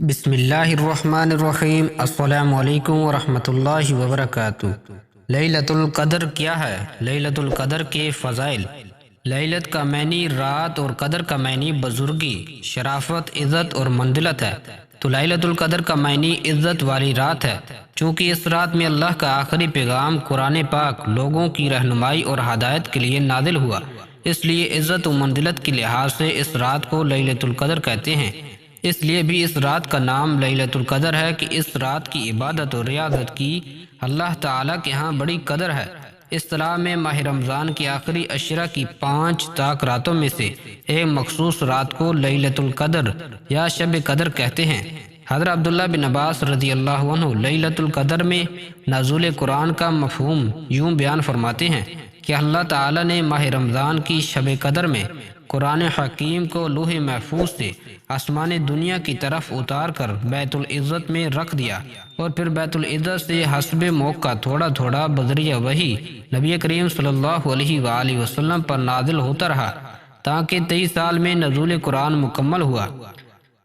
بسم اللہ الرحمن الرحیم۔ السلام علیکم ورحمۃ اللہ وبرکاتہ۔ لیلۃ القدر کیا ہے؟ لیلۃ القدر کے فضائل۔ لیلت کا معنی رات اور قدر کا معنی بزرگی، شرافت، عزت اور منزلت ہے۔ تو لیلۃ القدر کا معنی عزت والی رات ہے، چونکہ اس رات میں اللہ کا آخری پیغام قرآن پاک لوگوں کی رہنمائی اور ہدایت کے لیے نازل ہوا، اس لیے عزت و منزلت کے لحاظ سے اس رات کو لیلۃ القدر کہتے ہیں۔ اس لیے بھی اس رات کا نام لیلۃ القدر ہے کہ اس رات کی عبادت اور ریاضت کی اللہ تعالیٰ کے ہاں بڑی قدر ہے۔ اصطلاح میں ماہ رمضان کی آخری عشرہ کی 5 طاق راتوں میں سے ایک مخصوص رات کو لیلۃ القدر یا شب قدر کہتے ہیں۔ حضرت عبداللہ بن عباس رضی اللہ عنہ لیلۃ القدر میں نزول قرآن کا مفہوم یوں بیان فرماتے ہیں کہ اللہ تعالیٰ نے ماہ رمضان کی شب قدر میں قرآن حکیم کو لوح محفوظ سے آسمان دنیا کی طرف اتار کر بیت العزت میں رکھ دیا، اور پھر بیت العزت سے حسب موقع تھوڑا تھوڑا بذریعہ وحی نبی کریم صلی اللہ علیہ وآلہ وسلم پر نازل ہوتا رہا تاکہ 23 سال میں نزول قرآن مکمل ہوا۔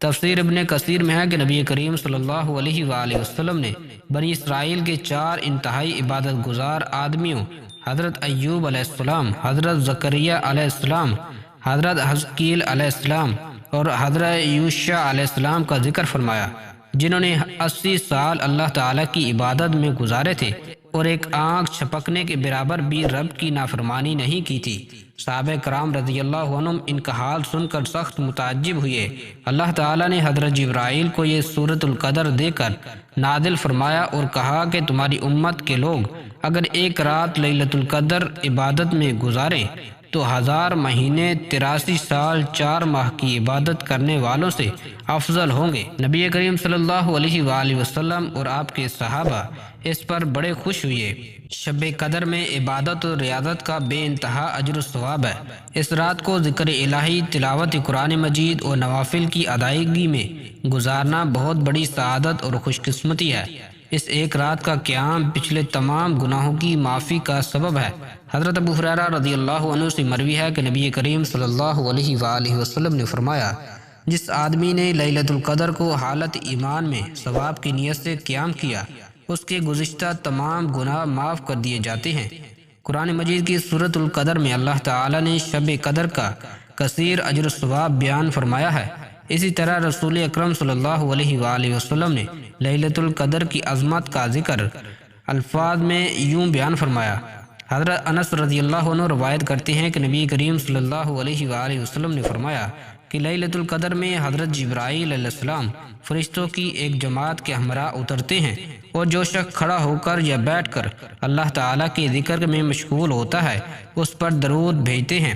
تفسیر ابن کثیر میں ہے کہ نبی کریم صلی اللہ علیہ وآلہ وسلم نے بنی اسرائیل کے 4 انتہائی عبادت گزار آدمیوں حضرت ایوب علیہ السلام، حضرت زکریا علیہ السلام، حضرت حزقیل علیہ السلام اور حضرت یوشع علیہ السلام کا ذکر فرمایا، جنہوں نے 80 سال اللہ تعالیٰ کی عبادت میں گزارے تھے اور ایک آنکھ چھپکنے کے برابر بھی رب کی نافرمانی نہیں کی تھی۔ صحابہ کرام رضی اللہ عنہم ان کا حال سن کر سخت متعجب ہوئے۔ اللہ تعالیٰ نے حضرت جبرائیل کو یہ سورۃ القدر دے کر نازل فرمایا اور کہا کہ تمہاری امت کے لوگ اگر ایک رات لیلۃ القدر عبادت میں گزاریں تو 1000 مہینے 83 سال 4 ماہ کی عبادت کرنے والوں سے افضل ہوں گے۔ نبی کریم صلی اللہ علیہ وآلہ وسلم اور آپ کے صحابہ اس پر بڑے خوش ہوئے۔ شب قدر میں عبادت اور ریاضت کا بے انتہا اجر و ثواب ہے۔ اس رات کو ذکر الہی، تلاوت قرآن مجید اور نوافل کی ادائیگی میں گزارنا بہت بڑی سعادت اور خوش قسمتی ہے۔ اس ایک رات کا قیام پچھلے تمام گناہوں کی معافی کا سبب ہے۔ حضرت ابو ہریرہ رضی اللہ عنہ سے مروی ہے کہ نبی کریم صلی اللہ علیہ وآلہ وسلم نے فرمایا، جس آدمی نے لیلۃ القدر کو حالت ایمان میں ثواب کی نیت سے قیام کیا، اس کے گزشتہ تمام گناہ معاف کر دیے جاتے ہیں۔ قرآن مجید کی سورۃ القدر میں اللہ تعالیٰ نے شب قدر کا کثیر اجر و ثواب بیان فرمایا ہے۔ اسی طرح رسول اکرم صلی اللہ علیہ وآلہ وسلم نے لیلۃ القدر کی عظمت کا ذکر الفاظ میں یوں بیان فرمایا۔ حضرت انس رضی اللہ عنہ روایت کرتے ہیں کہ نبی کریم صلی اللہ علیہ وآلہ وسلم نے فرمایا کہ لیلۃ القدر میں حضرت جبرائیل علیہ السلام فرشتوں کی ایک جماعت کے ہمراہ اترتے ہیں، اور جو شخص کھڑا ہو کر یا بیٹھ کر اللہ تعالیٰ کے ذکر میں مشغول ہوتا ہے اس پر درود بھیجتے ہیں۔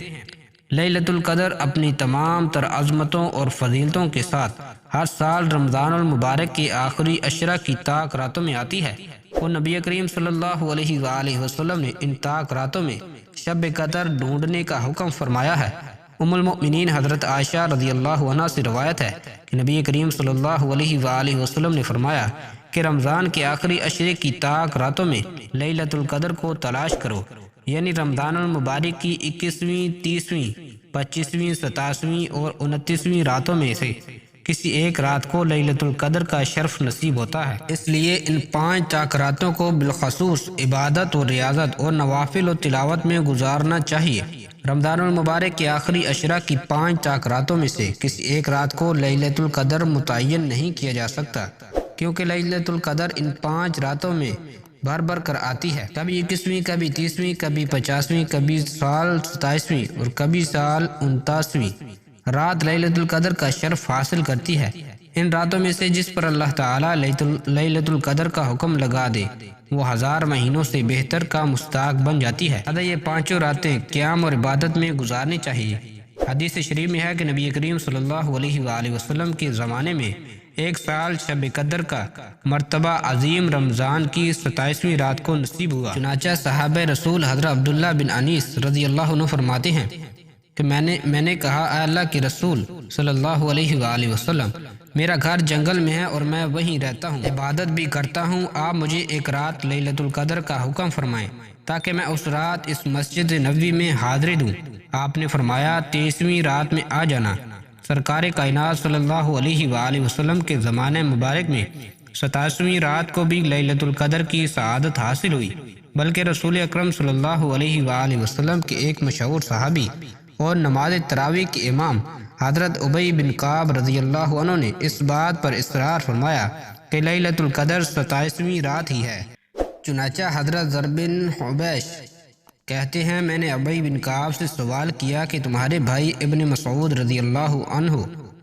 لیلۃ القدر اپنی تمام تر عظمتوں اور فضیلتوں کے ساتھ ہر سال رمضان المبارک کے آخری عشرہ کی طاق راتوں میں آتی ہے، اور نبی کریم صلی اللہ علیہ وآلہ وسلم نے ان طاق راتوں میں شب قدر ڈھونڈنے کا حکم فرمایا ہے۔ ام المؤمنین حضرت عائشہ رضی اللہ عنہا سے روایت ہے کہ نبی کریم صلی اللہ علیہ وآلہ وسلم نے فرمایا کہ رمضان کے آخری عشرے کی طاق راتوں میں لیلۃ القدر کو تلاش کرو، یعنی رمضان المبارک کی 21ویں، 30ویں، 25ویں، 27ویں اور 29ویں راتوں میں سے کسی ایک رات کو لیلۃ القدر کا شرف نصیب ہوتا ہے۔ اس لیے ان 5 طاق راتوں کو بالخصوص عبادت و ریاضت اور نوافل و تلاوت میں گزارنا چاہیے۔ رمضان المبارک کے آخری عشرہ کی 5 طاق راتوں میں سے کسی ایک رات کو لیلۃ القدر متعین نہیں کیا جا سکتا، کیونکہ لیلۃ القدر ان 5 راتوں میں بھر بھر کر آتی ہے، کبھی 21ویں، کبھی 30ویں، کبھی 50ویں، کبھی سال 27ویں اور کبھی سال 29ویں رات لیلۃ القدر کا شرف حاصل کرتی ہے۔ ان راتوں میں سے جس پر اللہ تعالیٰ لیلۃ القدر کا حکم لگا دے وہ 1000 مہینوں سے بہتر کا مستحق بن جاتی ہے۔ لہذا یہ 5 راتیں قیام اور عبادت میں گزارنی چاہیے۔ حدیث شریف میں ہے کہ نبی کریم صلی اللہ علیہ وآلہ وسلم کے زمانے میں 1 سال شب قدر کا مرتبہ عظیم رمضان کی 27ویں رات کو نصیب ہوا۔ چنانچہ صحابہ رسول حضرت عبداللہ بن انیس رضی اللہ عنہ فرماتے ہیں کہ میں نے کہا، اے اللہ کے رسول صلی اللہ علیہ وآلہ وسلم، میرا گھر جنگل میں ہے اور میں وہیں رہتا ہوں، عبادت بھی کرتا ہوں، آپ مجھے ایک رات لیلۃ القدر کا حکم فرمائیں تاکہ میں اس رات اس مسجد نبوی میں حاضری دوں۔ آپ نے فرمایا 23ویں رات میں آ جانا۔ سرکار کائنات صلی اللہ علیہ وآلہ وسلم کے زمانے مبارک میں 27ویں رات کو بھی لیلۃ القدر کی سعادت حاصل ہوئی، بلکہ رسول اکرم صلی اللہ علیہ وآلہ وسلم کے ایک مشہور صحابی اور نماز تراویح کے امام حضرت ابی بن کعب رضی اللہ عنہ نے اس بات پر اصرار فرمایا کہ لیلۃ القدر 27ویں رات ہی ہے۔ چنانچہ حضرت زر بن حبیش کہتے ہیں میں نے ابی بن کعب سے سوال کیا کہ تمہارے بھائی ابن مسعود رضی اللہ عنہ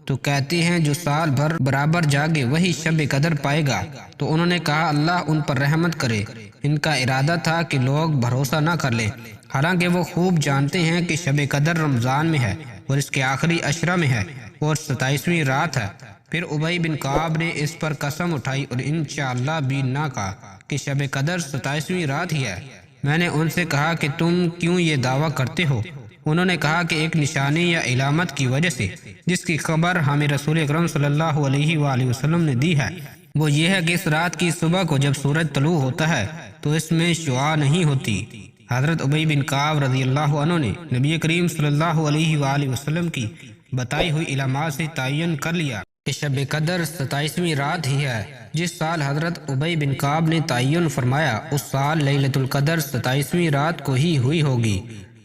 تو کہتے ہیں جو سال بھر برابر جاگے وہی شب قدر پائے گا، تو انہوں نے کہا اللہ ان پر رحمت کرے۔ ان کا ارادہ تھا کہ لوگ بھروسہ نہ کر لیں، حالانکہ وہ خوب جانتے ہیں کہ شب قدر رمضان میں ہے اور اس کے آخری عشرہ میں ہے اور 27ویں رات ہے۔ پھر ابی بن کعب نے اس پر قسم اٹھائی اور انشاءاللہ بھی نہ کہا کہ شب قدر 27ویں رات ہی ہے۔ میں نے ان سے کہا کہ تم کیوں یہ دعویٰ کرتے ہو؟ انہوں نے کہا کہ ایک نشانی یا علامت کی وجہ سے جس کی خبر ہمیں رسول اکرم صلی اللہ علیہ وآلہ وسلم نے دی ہے، وہ یہ ہے کہ اس رات کی صبح کو جب سورج طلوع ہوتا ہے تو اس میں شعاع نہیں ہوتی۔ حضرت ابی بن کعب رضی اللہ عنہ نے نبی کریم صلی اللہ علیہ وآلہ وسلم کی بتائی ہوئی علامات سے تعین کر لیا کہ شب قدر 27ویں رات ہی ہے۔ جس سال حضرت ابی بن کعب نے تعین فرمایا اس سال لیلۃ القدر 27ویں رات کو ہی ہوئی ہوگی۔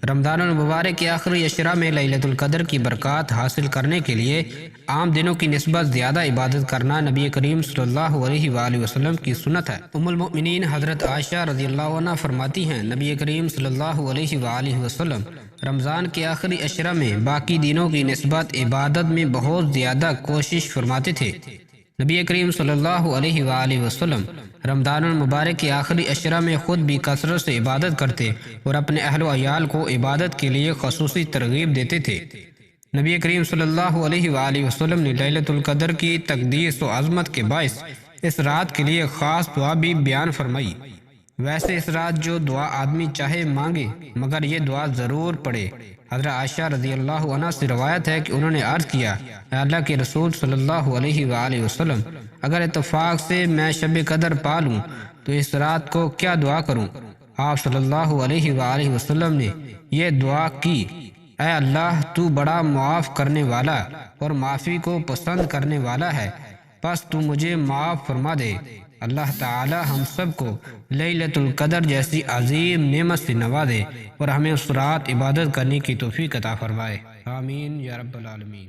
رمضان المبارک کے آخری عشرہ میں لیلۃ القدر کی برکات حاصل کرنے کے لیے عام دنوں کی نسبت زیادہ عبادت کرنا نبی کریم صلی اللہ علیہ وآلہ وسلم کی سنت ہے۔ ام المؤمنین حضرت عائشہ رضی اللہ عنہ فرماتی ہیں نبی کریم صلی اللہ علیہ وآلہ وسلم رمضان کے آخری عشرہ میں باقی دنوں کی نسبت عبادت میں بہت زیادہ کوشش فرماتے تھے۔ نبی کریم صلی اللہ علیہ وآلہ وسلم رمضان المبارک کے آخری عشرہ میں خود بھی کثرت سے عبادت کرتے اور اپنے اہل و عیال کو عبادت کے لیے خصوصی ترغیب دیتے تھے۔ نبی کریم صلی اللہ علیہ وآلہ وسلم نے لیلۃ القدر کی تقدیس و عظمت کے باعث اس رات کے لیے خاص دعا بھی بیان فرمائی۔ ویسے اس رات جو دعا آدمی چاہے مانگے مگر یہ دعا ضرور پڑھے۔ حضرت عائشہ رضی اللہ عنہ سے روایت ہے کہ انہوں نے عرض کیا اے اللہ کے رسول صلی اللہ علیہ وآلہ وسلم اگر اتفاق سے میں شب قدر پا لوں تو اس رات کو کیا دعا کروں؟ آپ صلی اللہ علیہ وآلہ وسلم نے یہ دعا کی اے اللہ تو بڑا معاف کرنے والا اور معافی کو پسند کرنے والا ہے، بس تو مجھے معاف فرما دے۔ اللہ تعالی ہم سب کو لیلۃ القدر جیسی عظیم نعمت سے نوازے اور ہمیں اس رات عبادت کرنے کی توفیق عطا فرمائے، آمین یا رب العالمین۔